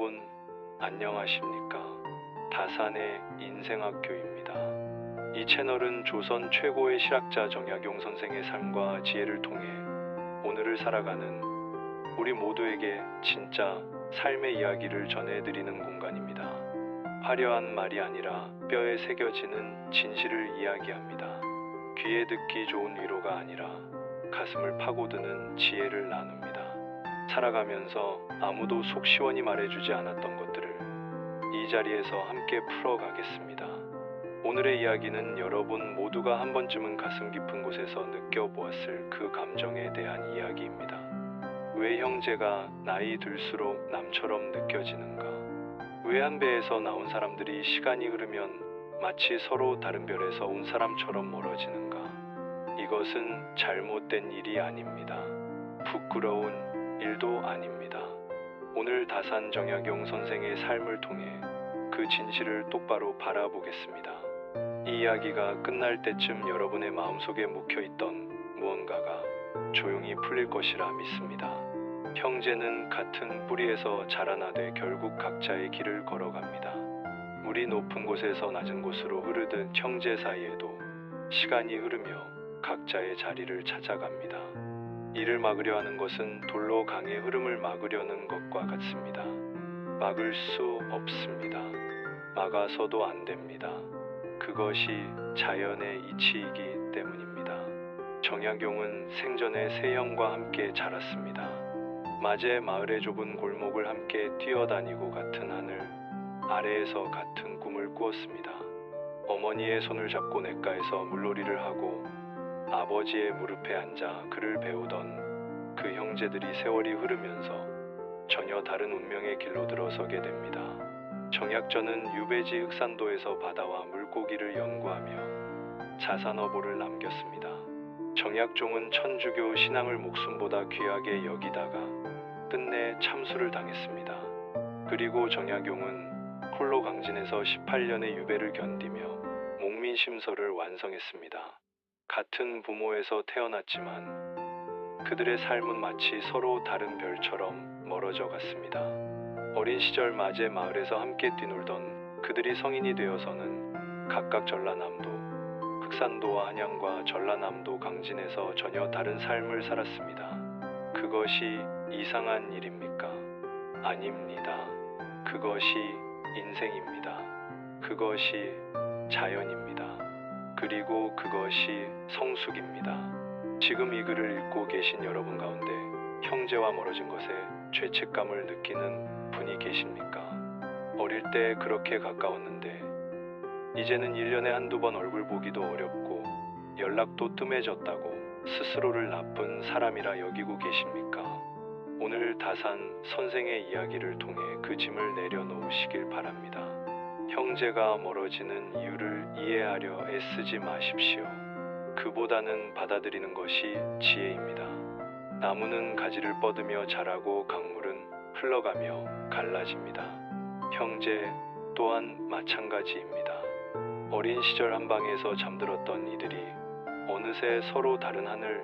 여러분, 안녕하십니까? 다산의 인생학교입니다. 이 채널은 조선 최고의 실학자 정약용 선생의 삶과 지혜를 통해 오늘을 살아가는 우리 모두에게 진짜 삶의 이야기를 전해드리는 공간입니다. 화려한 말이 아니라 뼈에 새겨지는 진실을 이야기합니다. 귀에 듣기 좋은 위로가 아니라 가슴을 파고드는 지혜를 나눕니다. 살아가면서 아무도 속 시원히 말해주지 않았던 것들을 이 자리에서 함께 풀어가겠습니다. 오늘의 이야기는 여러분 모두가 한 번쯤은 가슴 깊은 곳에서 느껴보았을 그 감정에 대한 이야기입니다. 왜 형제가 나이 들수록 남처럼 느껴지는가? 왜 한 배에서 나온 사람들이 시간이 흐르면 마치 서로 다른 별에서 온 사람처럼 멀어지는가? 이것은 잘못된 일이 아닙니다. 부끄러운 일도 아닙니다. 오늘 다산 정약용 선생의 삶을 통해 그 진실을 똑바로 바라보겠습니다. 이 이야기가 끝날 때쯤 여러분의 마음속에 묵혀있던 무언가가 조용히 풀릴 것이라 믿습니다. 형제는 같은 뿌리에서 자라나되 결국 각자의 길을 걸어갑니다. 물이 높은 곳에서 낮은 곳으로 흐르듯 형제 사이에도 시간이 흐르며 각자의 자리를 찾아갑니다. 이를 막으려 하는 것은 돌로 강의 흐름을 막으려는 것과 같습니다. 막을 수 없습니다. 막아서도 안 됩니다. 그것이 자연의 이치이기 때문입니다. 정약용은 생전에 세 형과 함께 자랐습니다. 맞에 마을의 좁은 골목을 함께 뛰어다니고 같은 하늘 아래에서 같은 꿈을 꾸었습니다. 어머니의 손을 잡고 냇가에서 물놀이를 하고 아버지의 무릎에 앉아 글을 배우던 그 형제들이 세월이 흐르면서 전혀 다른 운명의 길로 들어서게 됩니다. 정약전은 유배지 흑산도에서 바다와 물고기를 연구하며 자산어보를 남겼습니다. 정약종은 천주교 신앙을 목숨보다 귀하게 여기다가 끝내 참수를 당했습니다. 그리고 정약용은 홀로 강진에서 18년의 유배를 견디며 목민심서를 완성했습니다. 같은 부모에서 태어났지만 그들의 삶은 마치 서로 다른 별처럼 멀어져 갔습니다. 어린 시절 맞의 마을에서 함께 뛰놀던 그들이 성인이 되어서는 각각 전라남도, 흑산도와 한양과 전라남도 강진에서 전혀 다른 삶을 살았습니다. 그것이 이상한 일입니까? 아닙니다. 그것이 인생입니다. 그것이 자연입니다. 그리고 그것이 성숙입니다. 지금 이 글을 읽고 계신 여러분 가운데 형제와 멀어진 것에 죄책감을 느끼는 분이 계십니까? 어릴 때 그렇게 가까웠는데 이제는 1년에 한두 번 얼굴 보기도 어렵고 연락도 뜸해졌다고 스스로를 나쁜 사람이라 여기고 계십니까? 오늘 다산 선생의 이야기를 통해 그 짐을 내려놓으시길 바랍니다. 형제가 멀어지는 이유를 이해하려 애쓰지 마십시오. 그보다는 받아들이는 것이 지혜입니다. 나무는 가지를 뻗으며 자라고 강물은 흘러가며 갈라집니다. 형제 또한 마찬가지입니다. 어린 시절 한 방에서 잠들었던 이들이 어느새 서로 다른 하늘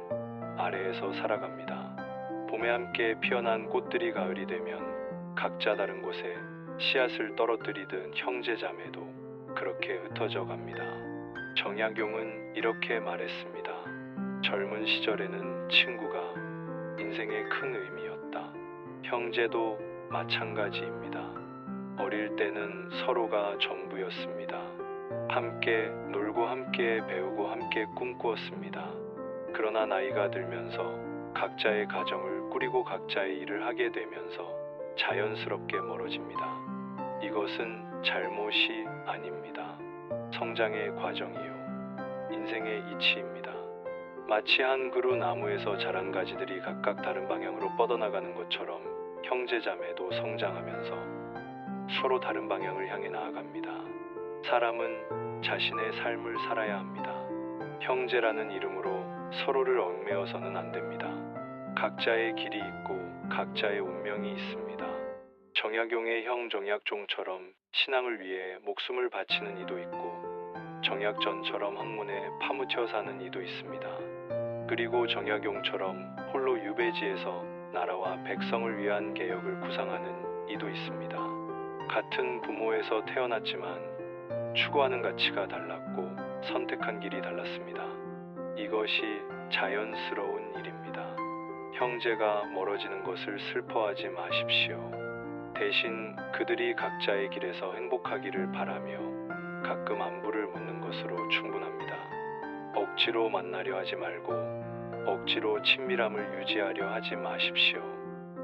아래에서 살아갑니다. 봄에 함께 피어난 꽃들이 가을이 되면 각자 다른 곳에 씨앗을 떨어뜨리듯 형제자매도 그렇게 흩어져 갑니다. 정약용은 이렇게 말했습니다. 젊은 시절에는 친구가 인생의 큰 의미였다. 형제도 마찬가지입니다. 어릴 때는 서로가 전부였습니다. 함께 놀고 함께 배우고 함께 꿈꾸었습니다. 그러나 나이가 들면서 각자의 가정을 꾸리고 각자의 일을 하게 되면서 자연스럽게 멀어집니다. 이것은 잘못이 아닙니다. 성장의 과정이요. 인생의 이치입니다. 마치 한 그루 나무에서 자란 가지들이 각각 다른 방향으로 뻗어나가는 것처럼 형제자매도 성장하면서 서로 다른 방향을 향해 나아갑니다. 사람은 자신의 삶을 살아야 합니다. 형제라는 이름으로 서로를 얽매어서는 안 됩니다. 각자의 길이 있고 각자의 운명이 있습니다. 정약용의 형 정약종처럼 신앙을 위해 목숨을 바치는 이도 있고 정약전처럼 학문에 파묻혀 사는 이도 있습니다. 그리고 정약용처럼 홀로 유배지에서 나라와 백성을 위한 개혁을 구상하는 이도 있습니다. 같은 부모에서 태어났지만 추구하는 가치가 달랐고 선택한 길이 달랐습니다. 이것이 자연스러운 일입니다. 형제가 멀어지는 것을 슬퍼하지 마십시오. 대신 그들이 각자의 길에서 행복하기를 바라며 가끔 안부를 묻는 것으로 충분합니다. 억지로 만나려 하지 말고 억지로 친밀함을 유지하려 하지 마십시오.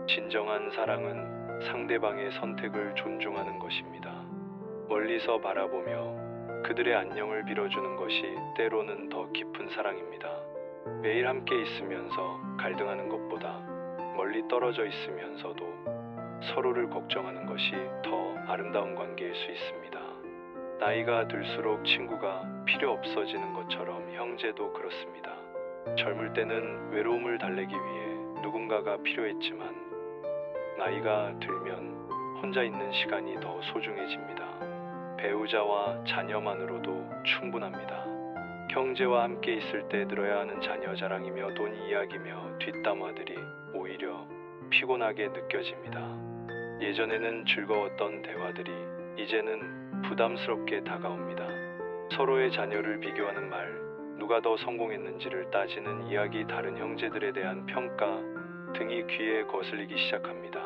진정한 사랑은 상대방의 선택을 존중하는 것입니다. 멀리서 바라보며 그들의 안녕을 빌어주는 것이 때로는 더 깊은 사랑입니다. 매일 함께 있으면서 갈등하는 것보다 멀리 떨어져 있으면서도 서로를 걱정하는 것이 더 아름다운 관계일 수 있습니다. 나이가 들수록 친구가 필요 없어지는 것처럼 형제도 그렇습니다. 젊을 때는 외로움을 달래기 위해 누군가가 필요했지만 나이가 들면 혼자 있는 시간이 더 소중해집니다. 배우자와 자녀만으로도 충분합니다. 형제와 함께 있을 때 들어야 하는 자녀 자랑이며 돈 이야기며 뒷담화들이 오히려 피곤하게 느껴집니다. 예전에는 즐거웠던 대화들이 이제는 부담스럽게 다가옵니다. 서로의 자녀를 비교하는 말, 누가 더 성공했는지를 따지는 이야기, 다른 형제들에 대한 평가 등이 귀에 거슬리기 시작합니다.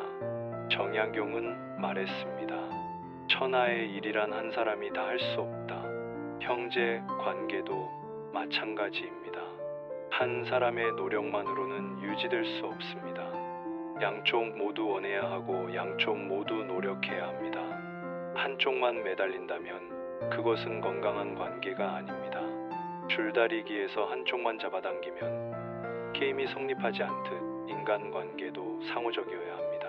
정약용은 말했습니다. 천하의 일이란 한 사람이 다 할 수 없다. 형제 관계도 마찬가지입니다. 한 사람의 노력만으로는 유지될 수 없습니다. 양쪽 모두 원해야 하고 양쪽 모두 노력해야 합니다. 한쪽만 매달린다면 그것은 건강한 관계가 아닙니다. 줄다리기에서 한쪽만 잡아당기면 게임이 성립하지 않듯 인간관계도 상호적이어야 합니다.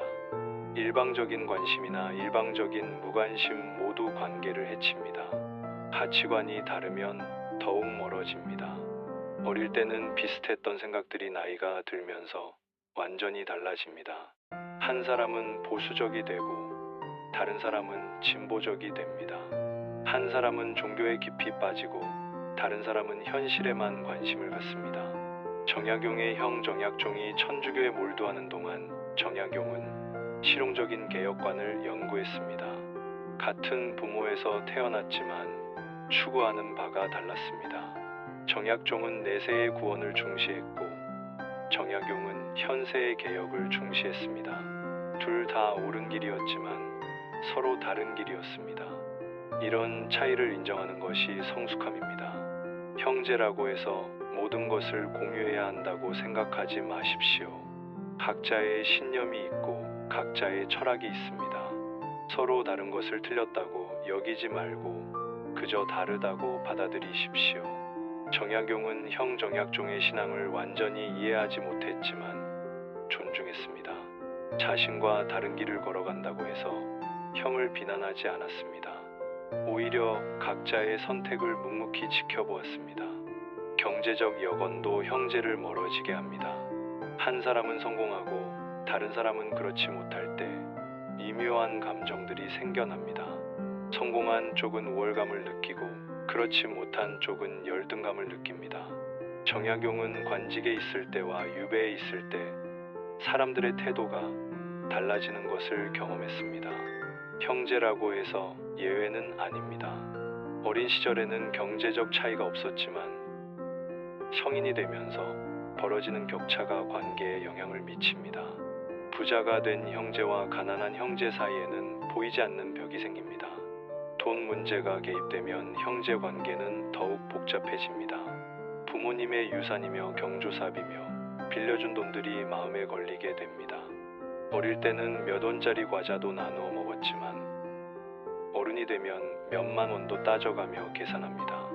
일방적인 관심이나 일방적인 무관심 모두 관계를 해칩니다. 가치관이 다르면 더욱 멀어집니다. 어릴 때는 비슷했던 생각들이 나이가 들면서 완전히 달라집니다. 한 사람은 보수적이 되고 다른 사람은 진보적이 됩니다. 한 사람은 종교에 깊이 빠지고 다른 사람은 현실에만 관심을 갖습니다. 정약용의 형 정약종이 천주교에 몰두하는 동안 정약용은 실용적인 개혁관을 연구했습니다. 같은 부모에서 태어났지만 추구하는 바가 달랐습니다. 정약종은 내세의 구원을 중시했고 정약용은 현세의 개혁을 중시했습니다. 둘 다 옳은 길이었지만 서로 다른 길이었습니다. 이런 차이를 인정하는 것이 성숙함입니다. 형제라고 해서 모든 것을 공유해야 한다고 생각하지 마십시오. 각자의 신념이 있고 각자의 철학이 있습니다. 서로 다른 것을 틀렸다고 여기지 말고 그저 다르다고 받아들이십시오. 정약용은 형 정약종의 신앙을 완전히 이해하지 못했지만 존중했습니다. 자신과 다른 길을 걸어간다고 해서 형을 비난하지 않았습니다. 오히려 각자의 선택을 묵묵히 지켜보았습니다. 경제적 여건도 형제를 멀어지게 합니다. 한 사람은 성공하고 다른 사람은 그렇지 못할 때 미묘한 감정들이 생겨납니다. 성공한 쪽은 우월감을 느끼고 그렇지 못한 쪽은 열등감을 느낍니다. 정약용은 관직에 있을 때와 유배에 있을 때 사람들의 태도가 달라지는 것을 경험했습니다. 형제라고 해서 예외는 아닙니다. 어린 시절에는 경제적 차이가 없었지만 성인이 되면서 벌어지는 격차가 관계에 영향을 미칩니다. 부자가 된 형제와 가난한 형제 사이에는 보이지 않는 벽이 생깁니다. 돈 문제가 개입되면 형제 관계는 더욱 복잡해집니다. 부모님의 유산이며 경조사비며 빌려준 돈들이 마음에 걸리게 됩니다. 어릴 때는 몇 원짜리 과자도 나누어 먹었지만 어른이 되면 몇만 원도 따져가며 계산합니다.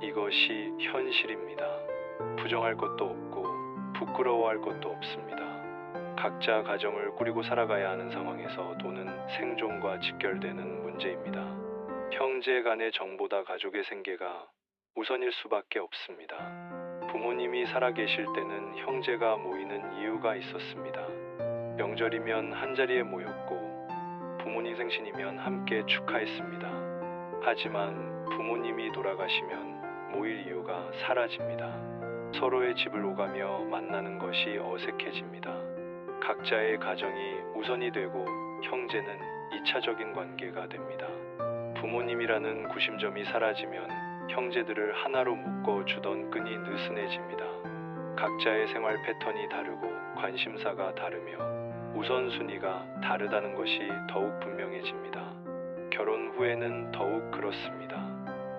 이것이 현실입니다. 부정할 것도 없고 부끄러워할 것도 없습니다. 각자 가정을 꾸리고 살아가야 하는 상황에서 돈은 생존과 직결되는 문제입니다. 형제 간의 정보다 가족의 생계가 우선일 수밖에 없습니다. 부모님이 살아계실 때는 형제가 모이는 이유가 있었습니다. 명절이면 한자리에 모였고 부모님 생신이면 함께 축하했습니다. 하지만 부모님이 돌아가시면 모일 이유가 사라집니다. 서로의 집을 오가며 만나는 것이 어색해집니다. 각자의 가정이 우선이 되고 형제는 2차적인 관계가 됩니다. 부모님이라는 구심점이 사라지면 형제들을 하나로 묶어주던 끈이 느슨해집니다. 각자의 생활 패턴이 다르고 관심사가 다르며 우선순위가 다르다는 것이 더욱 분명해집니다. 결혼 후에는 더욱 그렇습니다.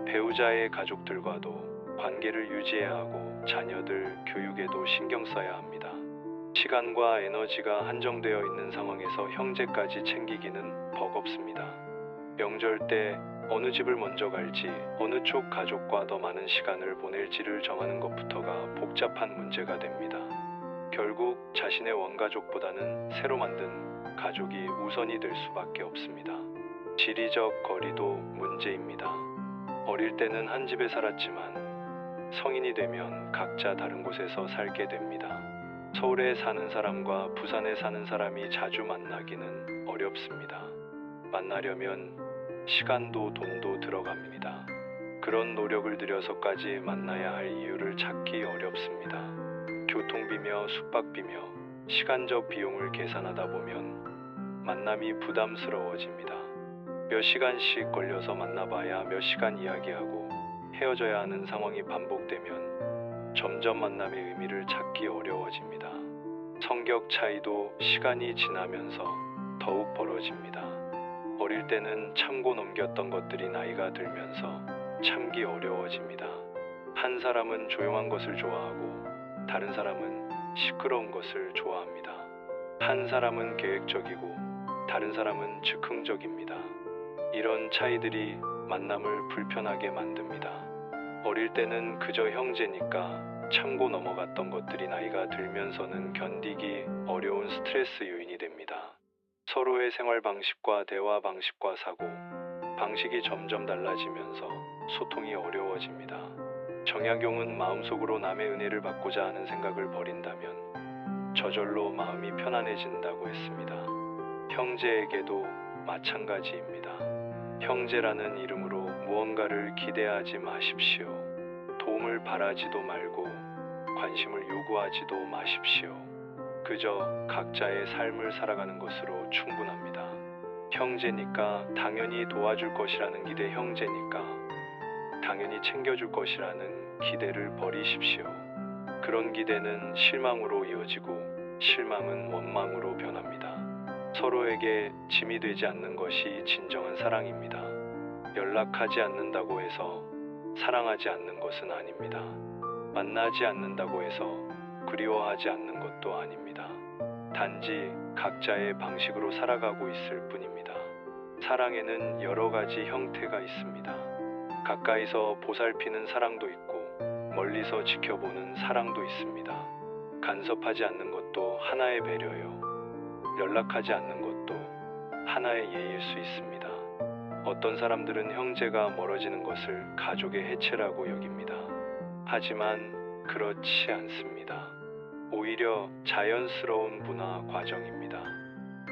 배우자의 가족들과도 관계를 유지해야 하고 자녀들 교육에도 신경 써야 합니다. 시간과 에너지가 한정되어 있는 상황에서 형제까지 챙기기는 버겁습니다. 명절 때 어느 집을 먼저 갈지, 어느 쪽 가족과 더 많은 시간을 보낼지를 정하는 것부터가 복잡한 문제가 됩니다. 결국 자신의 원가족보다는 새로 만든 가족이 우선이 될 수밖에 없습니다. 지리적 거리도 문제입니다. 어릴 때는 한 집에 살았지만 성인이 되면 각자 다른 곳에서 살게 됩니다. 서울에 사는 사람과 부산에 사는 사람이 자주 만나기는 어렵습니다. 만나려면 시간도 돈도 들어갑니다. 그런 노력을 들여서까지 만나야 할 이유를 찾기 어렵습니다. 교통비며 숙박비며 시간적 비용을 계산하다 보면 만남이 부담스러워집니다. 몇 시간씩 걸려서 만나봐야 몇 시간 이야기하고 헤어져야 하는 상황이 반복되면 점점 만남의 의미를 찾기 어려워집니다. 성격 차이도 시간이 지나면서 더욱 벌어집니다. 어릴 때는 참고 넘겼던 것들이 나이가 들면서 참기 어려워집니다. 한 사람은 조용한 것을 좋아하고 다른 사람은 시끄러운 것을 좋아합니다. 한 사람은 계획적이고 다른 사람은 즉흥적입니다. 이런 차이들이 만남을 불편하게 만듭니다. 어릴 때는 그저 형제니까 참고 넘어갔던 것들이 나이가 들면서는 견디기 어려운 스트레스 요인이 됩니다. 서로의 생활 방식과 대화 방식과 사고 방식이 점점 달라지면서 소통이 어려워집니다. 정약용은 마음속으로 남의 은혜를 받고자 하는 생각을 버린다면 저절로 마음이 편안해진다고 했습니다. 형제에게도 마찬가지입니다. 형제라는 이름으로 무언가를 기대하지 마십시오. 도움을 바라지도 말고 관심을 요구하지도 마십시오. 그저 각자의 삶을 살아가는 것으로 충분합니다. 형제니까 당연히 도와줄 것이라는 기대, 형제니까 당연히 챙겨줄 것이라는 기대를 버리십시오. 그런 기대는 실망으로 이어지고 실망은 원망으로 변합니다. 서로에게 짐이 되지 않는 것이 진정한 사랑입니다. 연락하지 않는다고 해서 사랑하지 않는 것은 아닙니다. 만나지 않는다고 해서 그리워하지 않는 것도 아닙니다. 단지 각자의 방식으로 살아가고 있을 뿐입니다. 사랑에는 여러 가지 형태가 있습니다. 가까이서 보살피는 사랑도 있고 멀리서 지켜보는 사랑도 있습니다. 간섭하지 않는 것도 하나의 배려요. 연락하지 않는 것도 하나의 예일 수 있습니다. 어떤 사람들은 형제가 멀어지는 것을 가족의 해체라고 여깁니다. 하지만 그렇지 않습니다. 오히려 자연스러운 분화 과정입니다.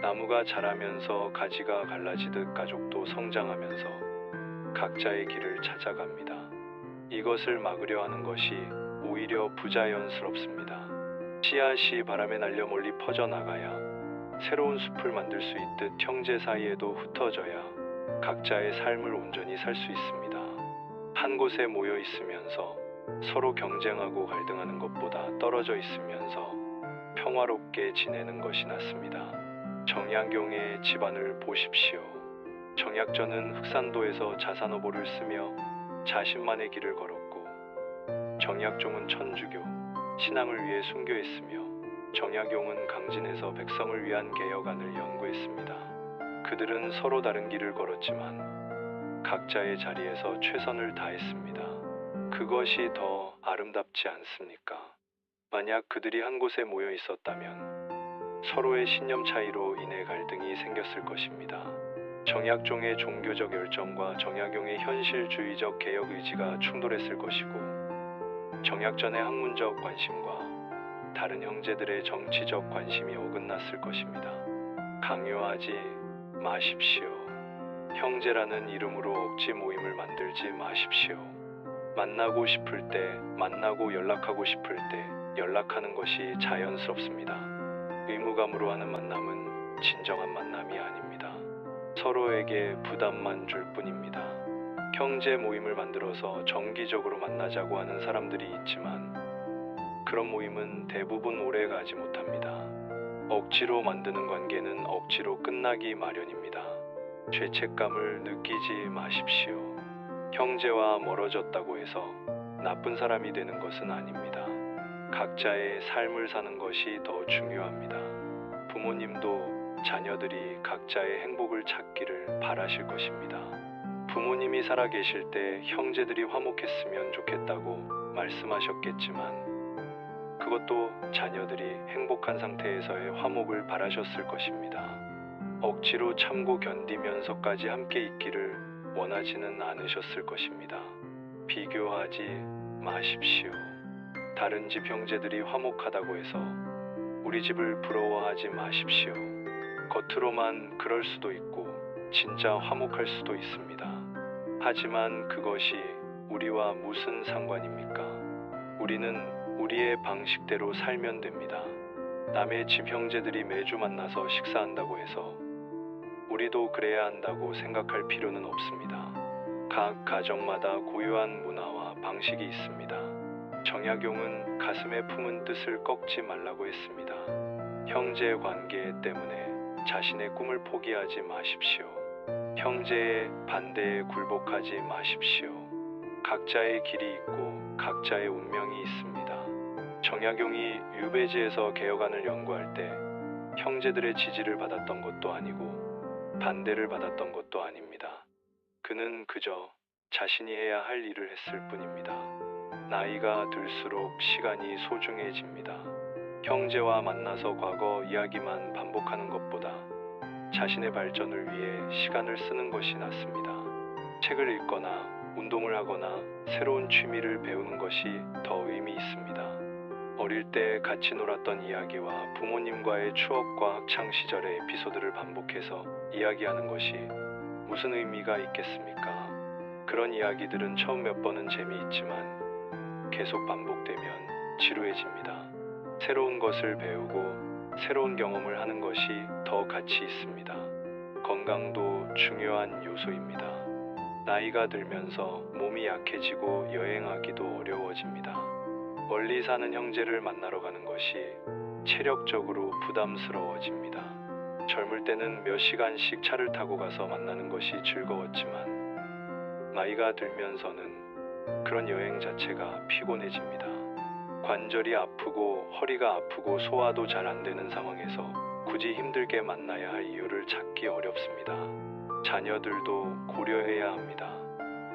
나무가 자라면서 가지가 갈라지듯 가족도 성장하면서 각자의 길을 찾아갑니다. 이것을 막으려 하는 것이 오히려 부자연스럽습니다. 씨앗이 바람에 날려 멀리 퍼져나가야 새로운 숲을 만들 수 있듯 형제 사이에도 흩어져야 각자의 삶을 온전히 살 수 있습니다. 한 곳에 모여 있으면서 서로 경쟁하고 갈등하는 것보다 떨어져 있으면서 평화롭게 지내는 것이 낫습니다. 정약용의 집안을 보십시오. 정약전은 흑산도에서 자산어보를 쓰며 자신만의 길을 걸었고 정약종은 천주교, 신앙을 위해 순교 했으며 정약용은 강진에서 백성을 위한 개혁안을 연구했습니다. 그들은 서로 다른 길을 걸었지만 각자의 자리에서 최선을 다했습니다. 그것이 더 아름답지 않습니까? 만약 그들이 한 곳에 모여 있었다면 서로의 신념 차이로 인해 갈등이 생겼을 것입니다. 정약종의 종교적 열정과 정약용의 현실주의적 개혁 의지가 충돌했을 것이고 정약전의 학문적 관심과 다른 형제들의 정치적 관심이 어긋났을 것입니다. 강요하지 마십시오. 형제라는 이름으로 억지 모임을 만들지 마십시오. 만나고 싶을 때 만나고 연락하고 싶을 때 연락하는 것이 자연스럽습니다. 의무감으로 하는 만남은 진정한 만남이 아닙니다. 서로에게 부담만 줄 뿐입니다. 형제 모임을 만들어서 정기적으로 만나자고 하는 사람들이 있지만 그런 모임은 대부분 오래 가지 못합니다. 억지로 만드는 관계는 억지로 끝나기 마련입니다. 죄책감을 느끼지 마십시오. 형제와 멀어졌다고 해서 나쁜 사람이 되는 것은 아닙니다. 각자의 삶을 사는 것이 더 중요합니다. 부모님도 자녀들이 각자의 행복을 찾기를 바라실 것입니다. 부모님이 살아계실 때 형제들이 화목했으면 좋겠다고 말씀하셨겠지만 그것도 자녀들이 행복한 상태에서의 화목을 바라셨을 것입니다. 억지로 참고 견디면서까지 함께 있기를 원하지는 않으셨을 것입니다. 비교하지 마십시오. 다른 집 형제들이 화목하다고 해서 우리 집을 부러워하지 마십시오. 겉으로만 그럴 수도 있고 진짜 화목할 수도 있습니다. 하지만 그것이 우리와 무슨 상관입니까? 우리는 우리의 방식대로 살면 됩니다. 남의 집 형제들이 매주 만나서 식사한다고 해서 우리도 그래야 한다고 생각할 필요는 없습니다. 각 가정마다 고유한 문화와 방식이 있습니다. 정약용은 가슴에 품은 뜻을 꺾지 말라고 했습니다. 형제 관계 때문에 자신의 꿈을 포기하지 마십시오. 형제의 반대에 굴복하지 마십시오. 각자의 길이 있고 각자의 운명이 있습니다. 정약용이 유배지에서 개혁안을 연구할 때 형제들의 지지를 받았던 것도 아니고 반대를 받았던 것도 아닙니다. 그는 그저 자신이 해야 할 일을 했을 뿐입니다. 나이가 들수록 시간이 소중해집니다. 형제와 만나서 과거 이야기만 반복하는 것보다 자신의 발전을 위해 시간을 쓰는 것이 낫습니다. 책을 읽거나 운동을 하거나 새로운 취미를 배우는 것이 더 의미 있습니다. 어릴 때 같이 놀았던 이야기와 부모님과의 추억과 학창 시절의 에피소드를 반복해서 이야기하는 것이 무슨 의미가 있겠습니까? 그런 이야기들은 처음 몇 번은 재미있지만 계속 반복되면 지루해집니다. 새로운 것을 배우고 새로운 경험을 하는 것이 더 가치 있습니다. 건강도 중요한 요소입니다. 나이가 들면서 몸이 약해지고 여행하기도 어려워집니다. 멀리 사는 형제를 만나러 가는 것이 체력적으로 부담스러워집니다. 젊을 때는 몇 시간씩 차를 타고 가서 만나는 것이 즐거웠지만 나이가 들면서는 그런 여행 자체가 피곤해집니다. 관절이 아프고 허리가 아프고 소화도 잘 안 되는 상황에서 굳이 힘들게 만나야 할 이유를 찾기 어렵습니다. 자녀들도 고려해야 합니다.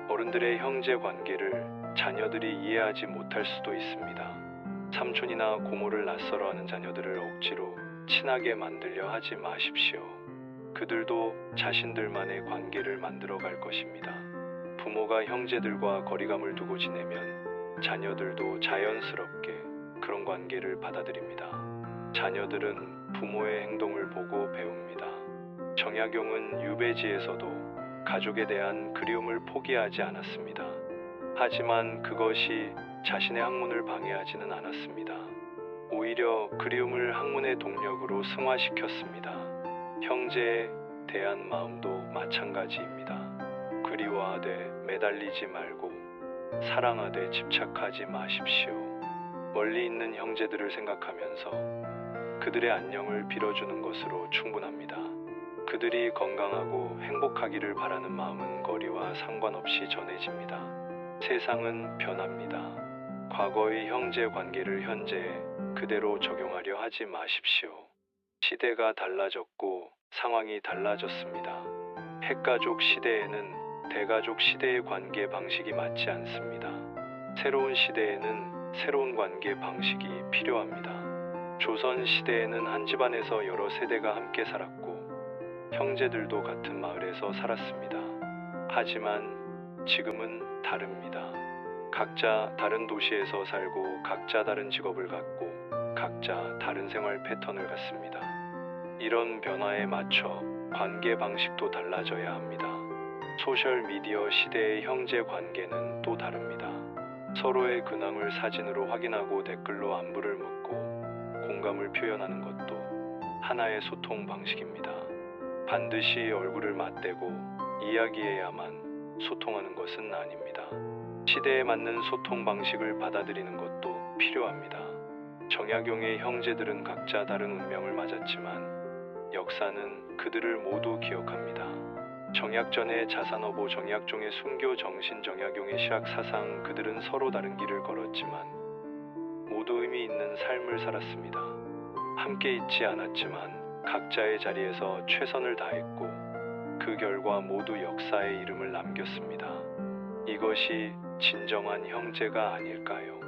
어른들의 형제 관계를 자녀들이 이해하지 못할 수도 있습니다. 삼촌이나 고모를 낯설어 하는 자녀들을 억지로 친하게 만들려 하지 마십시오. 그들도 자신들만의 관계를 만들어 갈 것입니다. 부모가 형제들과 거리감을 두고 지내면 자녀들도 자연스럽게 그런 관계를 받아들입니다. 자녀들은 부모의 행동을 보고 배웁니다. 정약용은 유배지에서도 가족에 대한 그리움을 포기하지 않았습니다. 하지만 그것이 자신의 학문을 방해하지는 않았습니다. 오히려 그리움을 학문의 동력으로 승화시켰습니다. 형제에 대한 마음도 마찬가지입니다. 그리워하되 매달리지 말고 사랑하되 집착하지 마십시오. 멀리 있는 형제들을 생각하면서 그들의 안녕을 빌어주는 것으로 충분합니다. 그들이 건강하고 행복하기를 바라는 마음은 거리와 상관없이 전해집니다. 세상은 변합니다. 과거의 형제 관계를 현재에 그대로 적용하려 하지 마십시오. 시대가 달라졌고 상황이 달라졌습니다. 핵가족 시대에는 대가족 시대의 관계 방식이 맞지 않습니다. 새로운 시대에는 새로운 관계 방식이 필요합니다. 조선 시대에는 한 집안에서 여러 세대가 함께 살았고 형제들도 같은 마을에서 살았습니다. 하지만 지금은 다릅니다. 각자 다른 도시에서 살고 각자 다른 직업을 갖고 각자 다른 생활 패턴을 갖습니다. 이런 변화에 맞춰 관계 방식도 달라져야 합니다. 소셜미디어 시대의 형제 관계는 또 다릅니다. 서로의 근황을 사진으로 확인하고 댓글로 안부를 묻고 공감을 표현하는 것도 하나의 소통 방식입니다. 반드시 얼굴을 맞대고 이야기해야만 소통하는 것은 아닙니다. 시대에 맞는 소통 방식을 받아들이는 것도 필요합니다. 정약용의 형제들은 각자 다른 운명을 맞았지만 역사는 그들을 모두 기억합니다. 정약전의 자산어보 정약종의 순교 정신 정약용의 실학 사상 그들은 서로 다른 길을 걸었지만 모두 의미 있는 삶을 살았습니다. 함께 있지 않았지만 각자의 자리에서 최선을 다했고 그 결과 모두 역사의 이름을 남겼습니다. 이것이 진정한 형제가 아닐까요?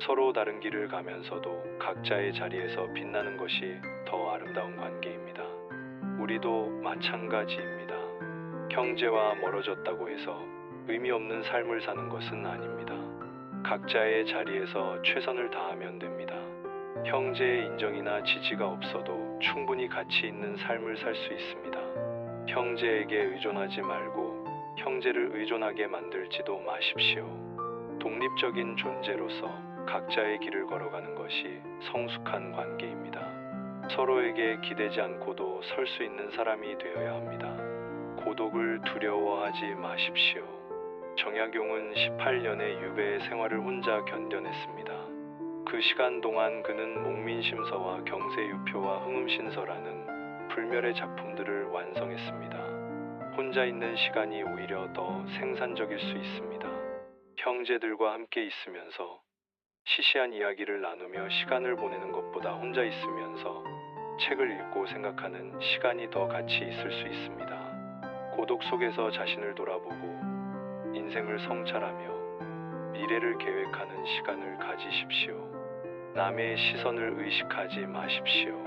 서로 다른 길을 가면서도 각자의 자리에서 빛나는 것이 더 아름다운 관계입니다. 우리도 마찬가지입니다. 형제와 멀어졌다고 해서 의미 없는 삶을 사는 것은 아닙니다. 각자의 자리에서 최선을 다하면 됩니다. 형제의 인정이나 지지가 없어도 충분히 가치 있는 삶을 살 수 있습니다. 형제에게 의존하지 말고 형제를 의존하게 만들지도 마십시오. 독립적인 존재로서 각자의 길을 걸어가는 것이 성숙한 관계입니다. 서로에게 기대지 않고도 설 수 있는 사람이 되어야 합니다. 고독을 두려워하지 마십시오. 정약용은 18년의 유배의 생활을 혼자 견뎌냈습니다. 그 시간 동안 그는 목민심서와 경세유표와 흥음신서라는 불멸의 작품들을 완성했습니다. 혼자 있는 시간이 오히려 더 생산적일 수 있습니다. 형제들과 함께 있으면서 시시한 이야기를 나누며 시간을 보내는 것보다 혼자 있으면서 책을 읽고 생각하는 시간이 더 가치 있을 수 있습니다. 고독 속에서 자신을 돌아보고 인생을 성찰하며 미래를 계획하는 시간을 가지십시오. 남의 시선을 의식하지 마십시오.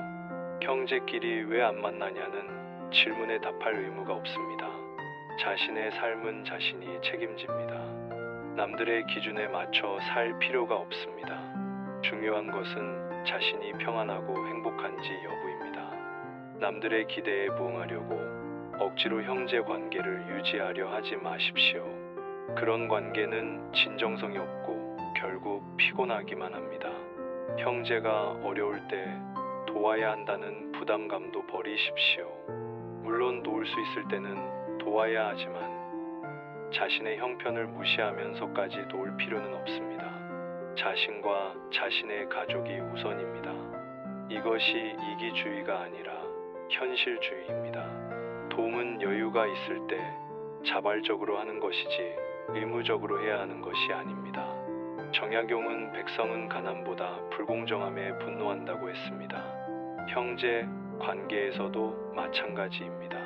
형제끼리 왜 안 만나냐는 질문에 답할 의무가 없습니다. 자신의 삶은 자신이 책임집니다. 남들의 기준에 맞춰 살 필요가 없습니다. 중요한 것은 자신이 평안하고 행복한지 여부입니다. 남들의 기대에 부응하려고 억지로 형제 관계를 유지하려 하지 마십시오. 그런 관계는 진정성이 없고 결국 피곤하기만 합니다. 형제가 어려울 때 도와야 한다는 부담감도 버리십시오. 물론 도울 수 있을 때는 도와야 하지만 자신의 형편을 무시하면서까지 도울 필요는 없습니다. 자신과 자신의 가족이 우선입니다. 이것이 이기주의가 아니라 현실주의입니다. 도움은 여유가 있을 때 자발적으로 하는 것이지 의무적으로 해야 하는 것이 아닙니다. 정약용은 백성은 가난보다 불공정함에 분노한다고 했습니다. 형제 관계에서도 마찬가지입니다.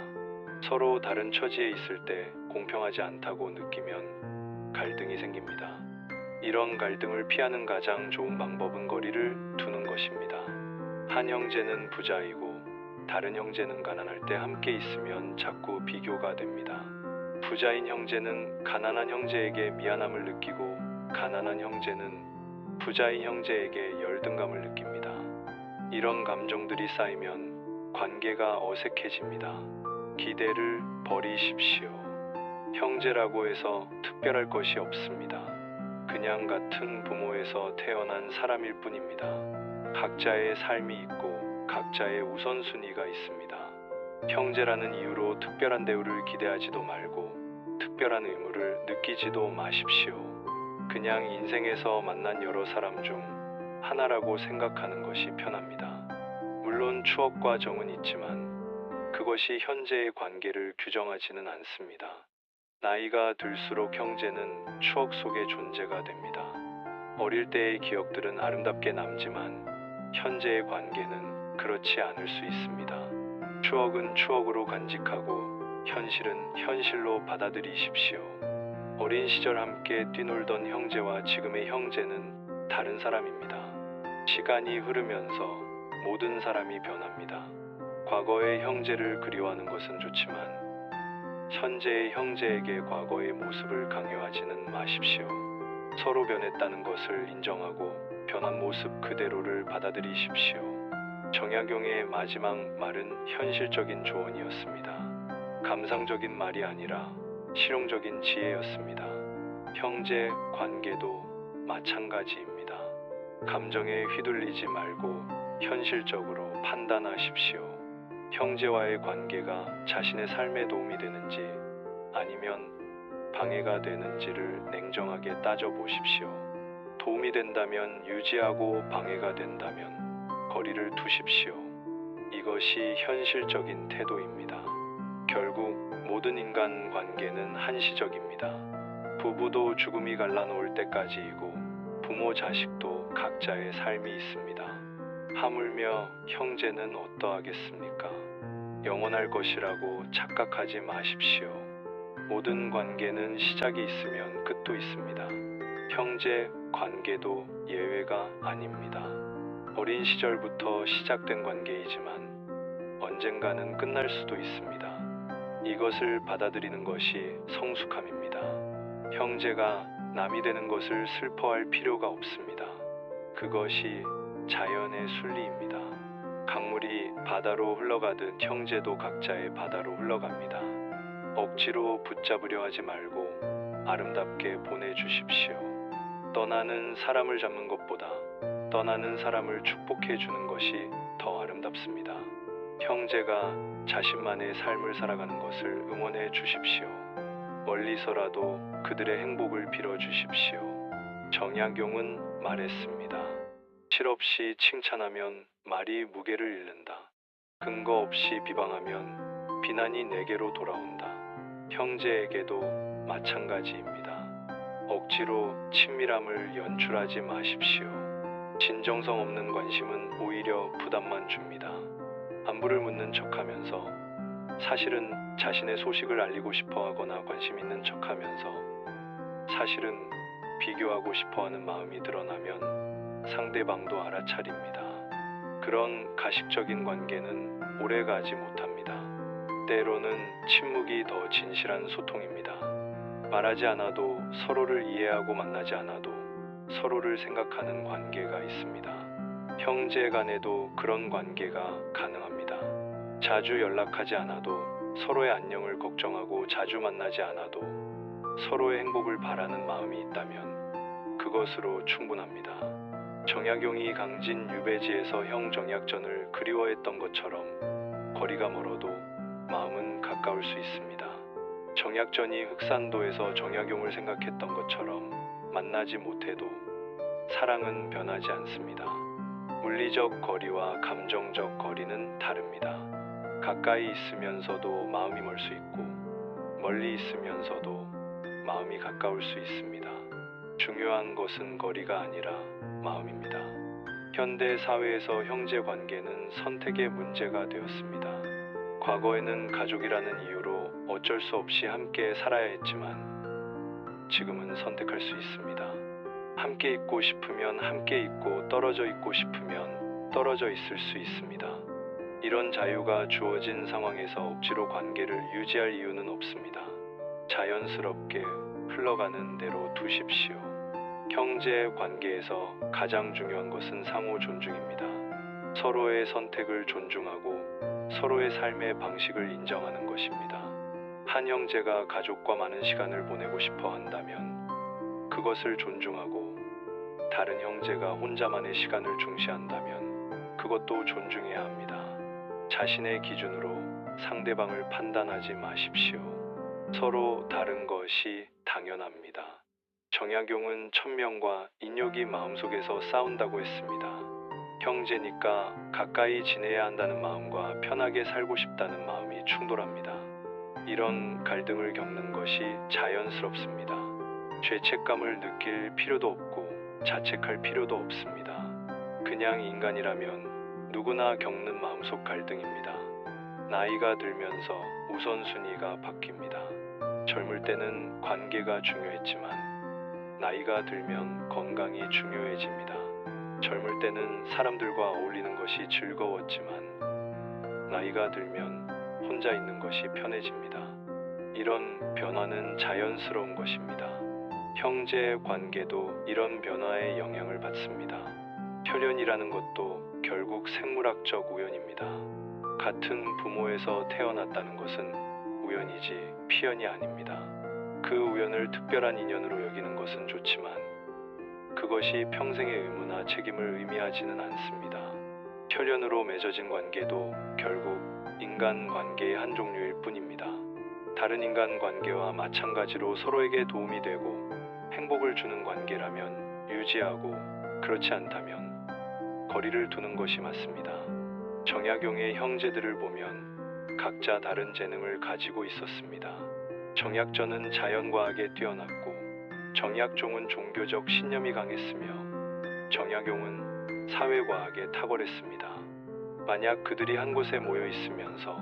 서로 다른 처지에 있을 때 공평하지 않다고 느끼면 갈등이 생깁니다. 이런 갈등을 피하는 가장 좋은 방법은 거리를 두는 것입니다. 한 형제는 부자이고 다른 형제는 가난할 때 함께 있으면 자꾸 비교가 됩니다. 부자인 형제는 가난한 형제에게 미안함을 느끼고 가난한 형제는 부자인 형제에게 열등감을 느낍니다. 이런 감정들이 쌓이면 관계가 어색해집니다. 기대를 버리십시오. 형제라고 해서 특별할 것이 없습니다. 그냥 같은 부모에서 태어난 사람일 뿐입니다. 각자의 삶이 있고 각자의 우선순위가 있습니다. 형제라는 이유로 특별한 대우를 기대하지도 말고 특별한 의무를 느끼지도 마십시오. 그냥 인생에서 만난 여러 사람 중 하나라고 생각하는 것이 편합니다. 물론 추억과 정은 있지만 그것이 현재의 관계를 규정하지는 않습니다. 나이가 들수록 형제는 추억 속의 존재가 됩니다. 어릴 때의 기억들은 아름답게 남지만 현재의 관계는 그렇지 않을 수 있습니다. 추억은 추억으로 간직하고 현실은 현실로 받아들이십시오. 어린 시절 함께 뛰놀던 형제와 지금의 형제는 다른 사람입니다. 시간이 흐르면서 모든 사람이 변합니다. 과거의 형제를 그리워하는 것은 좋지만 현재의 형제에게 과거의 모습을 강요하지는 마십시오. 서로 변했다는 것을 인정하고 변한 모습 그대로를 받아들이십시오. 정약용의 마지막 말은 현실적인 조언이었습니다. 감상적인 말이 아니라 실용적인 지혜였습니다. 형제 관계도 마찬가지입니다. 감정에 휘둘리지 말고 현실적으로 판단하십시오. 형제와의 관계가 자신의 삶에 도움이 되는지 아니면 방해가 되는지를 냉정하게 따져보십시오. 도움이 된다면 유지하고 방해가 된다면 거리를 두십시오. 이것이 현실적인 태도입니다. 결국 모든 인간 관계는 한시적입니다. 부부도 죽음이 갈라놓을 때까지이고 부모 자식도 각자의 삶이 있습니다. 하물며 형제는 어떠하겠습니까? 영원할 것이라고 착각하지 마십시오. 모든 관계는 시작이 있으면 끝도 있습니다. 형제 관계도 예외가 아닙니다. 어린 시절부터 시작된 관계이지만 언젠가는 끝날 수도 있습니다. 이것을 받아들이는 것이 성숙함입니다. 형제가 남이 되는 것을 슬퍼할 필요가 없습니다. 그것이 자연의 순리입니다. 강물이 바다로 흘러가듯 형제도 각자의 바다로 흘러갑니다. 억지로 붙잡으려 하지 말고 아름답게 보내주십시오. 떠나는 사람을 잡는 것보다 떠나는 사람을 축복해 주는 것이 더 아름답습니다. 형제가 자신만의 삶을 살아가는 것을 응원해 주십시오. 멀리서라도 그들의 행복을 빌어 주십시오. 정약용은 말했습니다. 실없이 칭찬하면 말이 무게를 잃는다. 근거 없이 비방하면 비난이 내게로 돌아온다. 형제에게도 마찬가지입니다. 억지로 친밀함을 연출하지 마십시오. 진정성 없는 관심은 오히려 부담만 줍니다. 안부를 묻는 척하면서 사실은 자신의 소식을 알리고 싶어 하거나 관심 있는 척하면서 사실은 비교하고 싶어 하는 마음이 드러나면 상대방도 알아차립니다. 그런 가식적인 관계는 오래가지 못합니다. 때로는 침묵이 더 진실한 소통입니다. 말하지 않아도 서로를 이해하고 만나지 않아도 서로를 생각하는 관계가 있습니다. 형제 간에도 그런 관계가 가능합니다. 자주 연락하지 않아도 서로의 안녕을 걱정하고 자주 만나지 않아도 서로의 행복을 바라는 마음이 있다면 그것으로 충분합니다. 정약용이 강진 유배지에서 형 정약전을 그리워했던 것처럼 거리가 멀어도 마음은 가까울 수 있습니다. 정약전이 흑산도에서 정약용을 생각했던 것처럼 만나지 못해도 사랑은 변하지 않습니다. 물리적 거리와 감정적 거리는 다릅니다. 가까이 있으면서도 마음이 멀 수 있고 멀리 있으면서도 마음이 가까울 수 있습니다. 중요한 것은 거리가 아니라 마음입니다. 현대 사회에서 형제 관계는 선택의 문제가 되었습니다. 과거에는 가족이라는 이유로 어쩔 수 없이 함께 살아야 했지만 지금은 선택할 수 있습니다. 함께 있고 싶으면 함께 있고 떨어져 있고 싶으면 떨어져 있을 수 있습니다. 이런 자유가 주어진 상황에서 억지로 관계를 유지할 이유는 없습니다. 자연스럽게 흘러가는 대로 두십시오. 형제 관계에서 가장 중요한 것은 상호 존중입니다. 서로의 선택을 존중하고 서로의 삶의 방식을 인정하는 것입니다. 한 형제가 가족과 많은 시간을 보내고 싶어 한다면 그것을 존중하고 다른 형제가 혼자만의 시간을 중시한다면 그것도 존중해야 합니다. 자신의 기준으로 상대방을 판단하지 마십시오. 서로 다른 것이 당연합니다. 정약용은 천명과 인욕이 마음속에서 싸운다고 했습니다. 형제니까 가까이 지내야 한다는 마음과 편하게 살고 싶다는 마음이 충돌합니다. 이런 갈등을 겪는 것이 자연스럽습니다. 죄책감을 느낄 필요도 없고 자책할 필요도 없습니다. 그냥 인간이라면 누구나 겪는 마음속 갈등입니다. 나이가 들면서 우선순위가 바뀝니다. 젊을 때는 관계가 중요했지만 나이가 들면 건강이 중요해집니다. 젊을 때는 사람들과 어울리는 것이 즐거웠지만 나이가 들면 혼자 있는 것이 편해집니다. 이런 변화는 자연스러운 것입니다. 형제 관계도 이런 변화에 영향을 받습니다. 혈연이라는 것도 결국 생물학적 우연입니다. 같은 부모에서 태어났다는 것은 우연이지 피연이 아닙니다. 그 우연을 특별한 인연으로 여기는 것은 좋지만 그것이 평생의 의무나 책임을 의미하지는 않습니다. 혈연으로 맺어진 관계도 결국 인간관계의 한 종류일 뿐입니다. 다른 인간관계와 마찬가지로 서로에게 도움이 되고 행복을 주는 관계라면 유지하고, 그렇지 않다면 거리를 두는 것이 맞습니다. 정약용의 형제들을 보면 각자 다른 재능을 가지고 있었습니다. 정약전은 자연과학에 뛰어났고 정약종은 종교적 신념이 강했으며 정약용은 사회과학에 탁월했습니다. 만약 그들이 한 곳에 모여 있으면서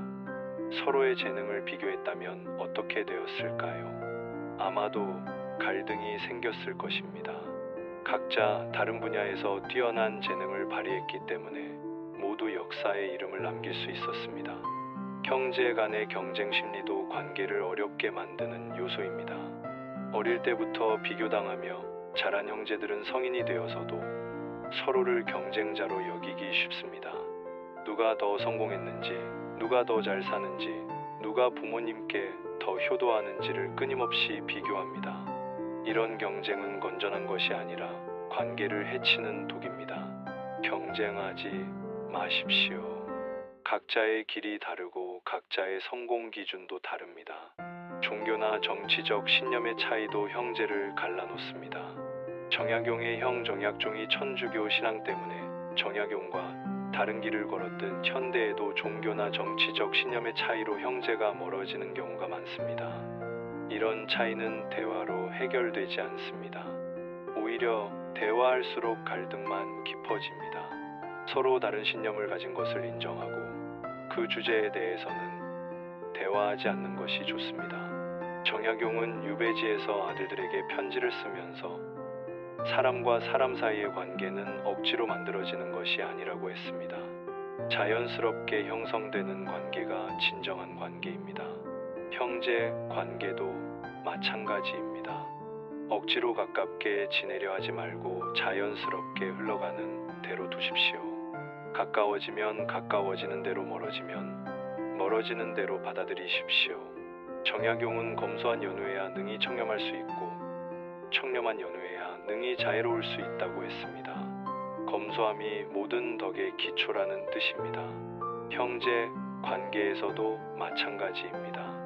서로의 재능을 비교했다면 어떻게 되었을까요? 아마도 갈등이 생겼을 것입니다. 각자 다른 분야에서 뛰어난 재능을 발휘했기 때문에 모두 역사에 이름을 남길 수 있었습니다. 형제 간의 경쟁 심리도 관계를 어렵게 만드는 요소입니다. 어릴 때부터 비교당하며 자란 형제들은 성인이 되어서도 서로를 경쟁자로 여기기 쉽습니다. 누가 더 성공했는지, 누가 더 잘 사는지, 누가 부모님께 더 효도하는지를 끊임없이 비교합니다. 이런 경쟁은 건전한 것이 아니라 관계를 해치는 독입니다. 경쟁하지 마십시오. 각자의 길이 다르고 각자의 성공 기준도 다릅니다. 종교나 정치적 신념의 차이도 형제를 갈라놓습니다. 정약용의 형 정약종이 천주교 신앙 때문에 정약용과 다른 길을 걸었듯 현대에도 종교나 정치적 신념의 차이로 형제가 멀어지는 경우가 많습니다. 이런 차이는 대화로 해결되지 않습니다. 오히려 대화할수록 갈등만 깊어집니다. 서로 다른 신념을 가진 것을 인정하고 그 주제에 대해서는 대화하지 않는 것이 좋습니다. 정약용은 유배지에서 아들들에게 편지를 쓰면서 사람과 사람 사이의 관계는 억지로 만들어지는 것이 아니라고 했습니다. 자연스럽게 형성되는 관계가 진정한 관계입니다. 형제 관계도 마찬가지입니다. 억지로 가깝게 지내려 하지 말고 자연스럽게 흘러가는 대로 두십시오. 가까워지면 가까워지는 대로, 멀어지면 멀어지는 대로 받아들이십시오. 정약용은 검소한 연후에야 능히 청렴할 수 있고 청렴한 연후에야 능히 자애로울 수 있다고 했습니다. 검소함이 모든 덕의 기초라는 뜻입니다. 형제 관계에서도 마찬가지입니다.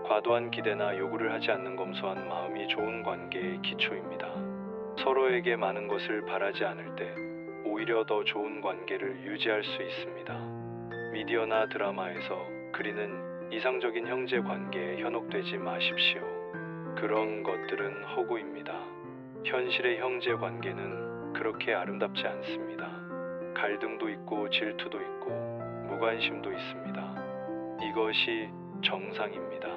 과도한 기대나 요구를 하지 않는 검소한 마음이 좋은 관계의 기초입니다. 서로에게 많은 것을 바라지 않을 때 오히려 더 좋은 관계를 유지할 수 있습니다. 미디어나 드라마에서 그리는 이상적인 형제 관계에 현혹되지 마십시오. 그런 것들은 허구입니다. 현실의 형제 관계는 그렇게 아름답지 않습니다. 갈등도 있고 질투도 있고 무관심도 있습니다. 이것이 정상입니다.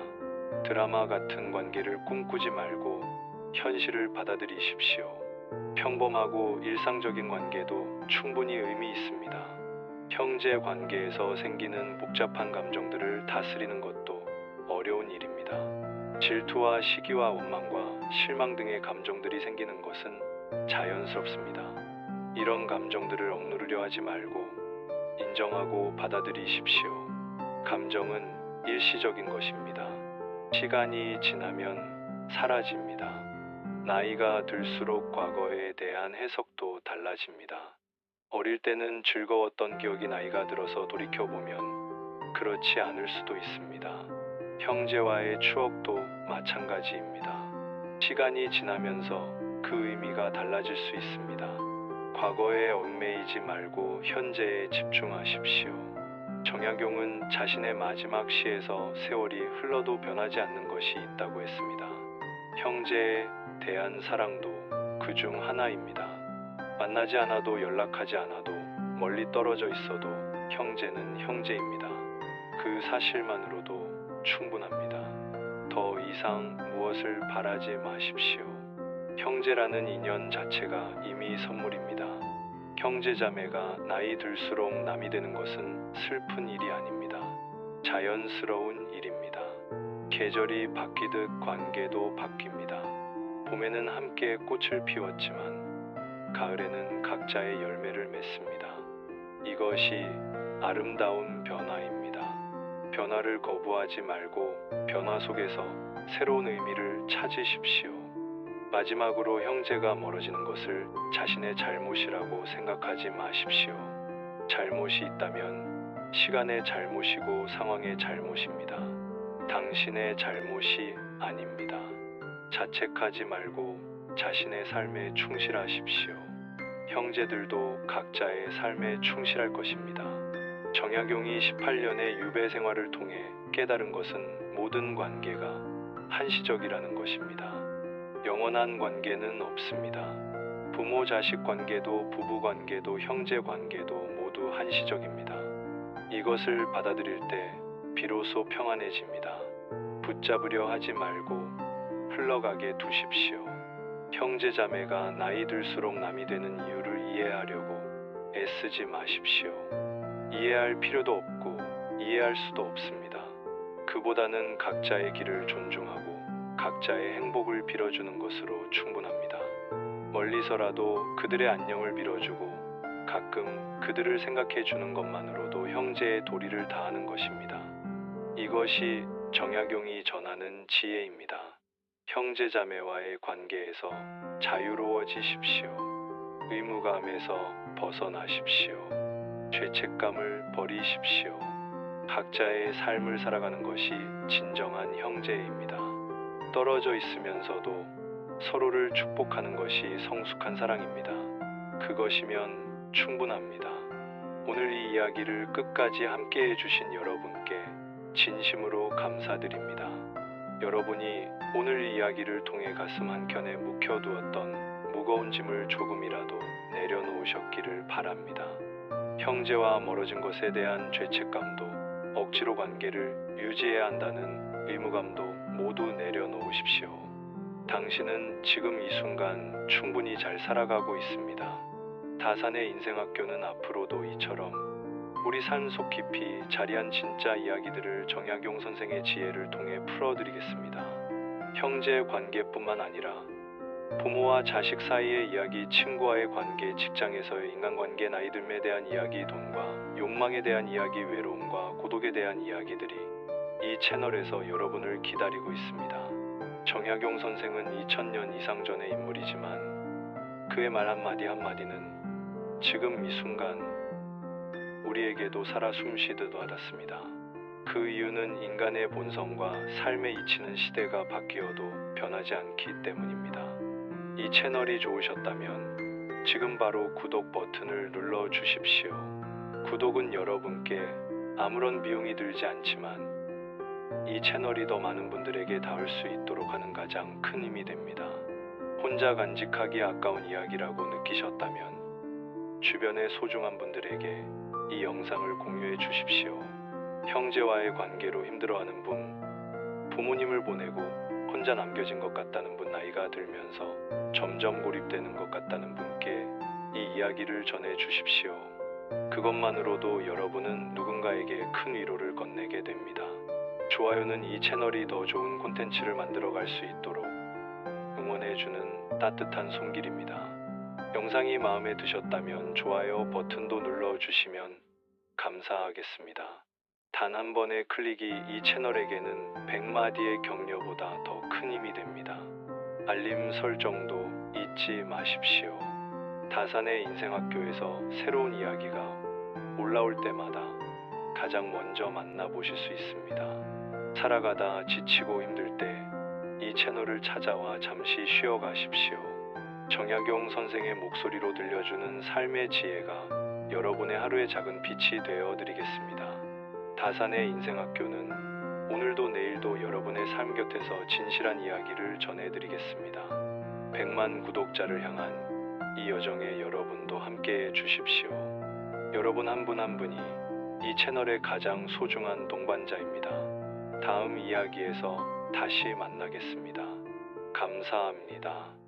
드라마 같은 관계를 꿈꾸지 말고 현실을 받아들이십시오. 평범하고 일상적인 관계도 충분히 의미 있습니다. 형제 관계에서 생기는 복잡한 감정들을 다스리는 것도 어려운 일입니다. 질투와 시기와 원망과 실망 등의 감정들이 생기는 것은 자연스럽습니다. 이런 감정들을 억누르려 하지 말고 인정하고 받아들이십시오. 감정은 일시적인 것입니다. 시간이 지나면 사라집니다. 나이가 들수록 과거에 대한 해석도 달라집니다. 어릴 때는 즐거웠던 기억이 나이가 들어서 돌이켜보면 그렇지 않을 수도 있습니다. 형제와의 추억도 마찬가지입니다. 시간이 지나면서 그 의미가 달라질 수 있습니다. 과거에 얽매이지 말고 현재에 집중하십시오. 정약용은 자신의 마지막 시에서 세월이 흘러도 변하지 않는 것이 있다고 했습니다. 형제에 대한 사랑도 그 중 하나입니다. 만나지 않아도 연락하지 않아도 멀리 떨어져 있어도 형제는 형제입니다. 그 사실만으로도 충분합니다. 더 이상 무엇을 바라지 마십시오. 형제라는 인연 자체가 이미 선물입니다. 형제자매가 나이 들수록 남이 되는 것은 슬픈 일이 아닙니다. 자연스러운 일입니다. 계절이 바뀌듯 관계도 바뀝니다. 봄에는 함께 꽃을 피웠지만 가을에는 각자의 열매를 맺습니다. 이것이 아름다운 변화입니다. 변화를 거부하지 말고 변화 속에서 새로운 의미를 찾으십시오. 마지막으로 형제가 멀어지는 것을 자신의 잘못이라고 생각하지 마십시오. 잘못이 있다면 시간의 잘못이고 상황의 잘못입니다. 당신의 잘못이 아닙니다. 자책하지 말고 자신의 삶에 충실하십시오. 형제들도 각자의 삶에 충실할 것입니다. 정약용이 18년의 유배 생활을 통해 깨달은 것은 모든 관계가 한시적이라는 것입니다. 영원한 관계는 없습니다. 부모 자식 관계도 부부 관계도 형제 관계도 모두 한시적입니다. 이것을 받아들일 때 비로소 평안해집니다. 붙잡으려 하지 말고 흘러가게 두십시오. 형제 자매가 나이 들수록 남이 되는 이유를 이해하려고 애쓰지 마십시오. 이해할 필요도 없고 이해할 수도 없습니다. 그보다는 각자의 길을 존중하고 각자의 행복을 빌어주는 것으로 충분합니다. 멀리서라도 그들의 안녕을 빌어주고 가끔 그들을 생각해 주는 것만으로도 형제의 도리를 다하는 것입니다. 이것이 정약용이 전하는 지혜입니다. 형제자매와의 관계에서 자유로워지십시오. 의무감에서 벗어나십시오. 죄책감을 버리십시오. 각자의 삶을 살아가는 것이 진정한 형제입니다. 떨어져 있으면서도 서로를 축복하는 것이 성숙한 사랑입니다. 그것이면 충분합니다. 오늘 이 이야기를 끝까지 함께 해주신 여러분께 진심으로 감사드립니다. 여러분이 오늘 이 이야기를 통해 가슴 한켠에 묵혀두었던 무거운 짐을 조금이라도 내려놓으셨기를 바랍니다. 형제와 멀어진 것에 대한 죄책감도 억지로 관계를 유지해야 한다는 의무감도 모두 내려놓으십시오. 당신은 지금 이 순간 충분히 잘 살아가고 있습니다. 다산의 인생학교는 앞으로도 이처럼 우리 삶 속 깊이 자리한 진짜 이야기들을 정약용 선생의 지혜를 통해 풀어드리겠습니다. 형제 관계뿐만 아니라 부모와 자식 사이의 이야기, 친구와의 관계, 직장에서의 인간관계, 나이 듦에 대한 이야기, 돈과 욕망에 대한 이야기, 외로움과 고독에 대한 이야기들이 이 채널에서 여러분을 기다리고 있습니다. 정약용 선생은 2000년 이상 전의 인물이지만 그의 말 한마디 한마디는 지금 이 순간 우리에게도 살아 숨쉬듯 와닿습니다. 그 이유는 인간의 본성과 삶의 이치는 시대가 바뀌어도 변하지 않기 때문입니다. 이 채널이 좋으셨다면 지금 바로 구독 버튼을 눌러 주십시오. 구독은 여러분께 아무런 비용이 들지 않지만 이 채널이 더 많은 분들에게 닿을 수 있도록 하는 가장 큰 힘이 됩니다. 혼자 간직하기 아까운 이야기라고 느끼셨다면 주변의 소중한 분들에게 이 영상을 공유해 주십시오. 형제와의 관계로 힘들어하는 분, 부모님을 보내고 혼자 남겨진 것 같다는 분, 나이가 들면서 점점 고립되는 것 같다는 분께 이 이야기를 전해 주십시오. 그것만으로도 여러분은 누군가에게 큰 위로를 건네게 됩니다. 좋아요는 이 채널이 더 좋은 콘텐츠를 만들어갈 수 있도록 응원해주는 따뜻한 손길입니다. 영상이 마음에 드셨다면 좋아요 버튼도 눌러주시면 감사하겠습니다. 단 한 번의 클릭이 이 채널에게는 100마디의 격려보다 더 큰 힘이 됩니다. 알림 설정도 잊지 마십시오. 다산의 인생학교에서 새로운 이야기가 올라올 때마다 가장 먼저 만나보실 수 있습니다. 살아가다 지치고 힘들 때 이 채널을 찾아와 잠시 쉬어가십시오. 정약용 선생의 목소리로 들려주는 삶의 지혜가 여러분의 하루의 작은 빛이 되어드리겠습니다. 다산의 인생학교는 오늘도 내일도 여러분의 삶 곁에서 진실한 이야기를 전해드리겠습니다. 100만 구독자를 향한 이 여정에 여러분도 함께해 주십시오. 여러분 한 분 한 분이 이 채널의 가장 소중한 동반자입니다. 다음 이야기에서 다시 만나겠습니다. 감사합니다.